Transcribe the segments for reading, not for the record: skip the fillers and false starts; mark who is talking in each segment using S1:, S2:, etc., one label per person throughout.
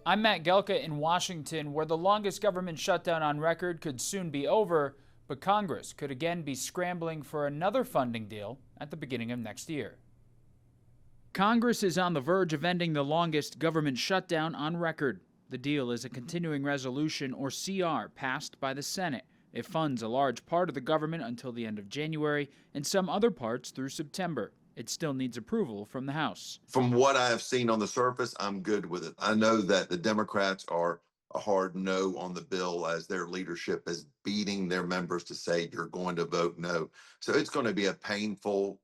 S1: I'm Matt Gelka in Washington, where the longest government shutdown on record could soon be over, but Congress could again be scrambling for another funding deal at the beginning of next year. Congress is on the verge of ending the longest government shutdown on record. The deal is a continuing resolution, or CR, passed by the Senate. It funds a large part of the government until the end of January and some other parts through September. It still needs approval from the House.
S2: From what I have seen on the surface, I'm good with it. I know that the Democrats are a hard no on the bill, as their leadership is beating their members to say you're going to vote no. So it's going to be a painful,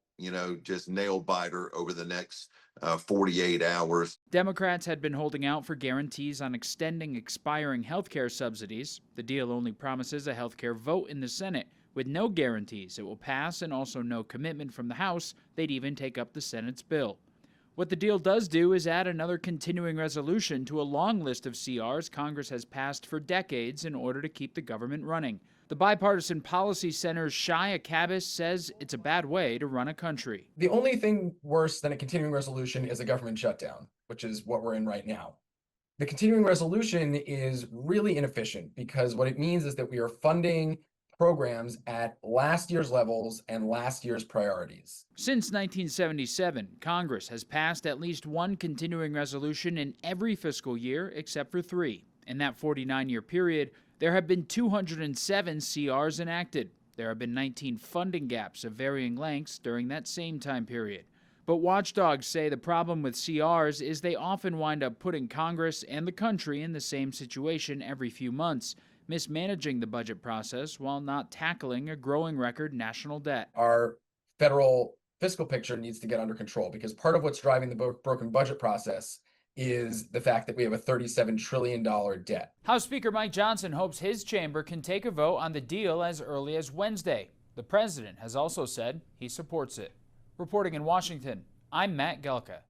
S2: just nail biter over the next 48 hours.
S1: Democrats had been holding out for guarantees on extending expiring health care subsidies. The deal only promises a health care vote in the Senate, with no guarantees it will pass and also no commitment from the House they'd even take up the Senate's bill. What the deal does do is add another continuing resolution to a long list of CRs Congress has passed for decades in order to keep the government running. The Bipartisan Policy Center's Shia Cabas says it's a bad way to run a country.
S3: The only thing worse than a continuing resolution is a government shutdown, which is what we're in right now. The continuing resolution is really inefficient because what it means is that we are funding programs at last year's levels and last year's priorities.
S1: Since 1977, Congress has passed at least one continuing resolution in every fiscal year except for 3. In that 49-year period, there have been 207 CRs enacted. There have been 19 funding gaps of varying lengths during that same time period. But watchdogs say the problem with CRs is they often wind up putting Congress and the country in the same situation every few months, mismanaging the budget process while not tackling a growing record national debt.
S3: Our federal fiscal picture needs to get under control because part of what's driving the broken budget process is the fact that we have a $37 trillion debt.
S1: House Speaker Mike Johnson hopes his chamber can take a vote on the deal as early as Wednesday. The president has also said he supports it. Reporting in Washington, I'm Matt Gelka.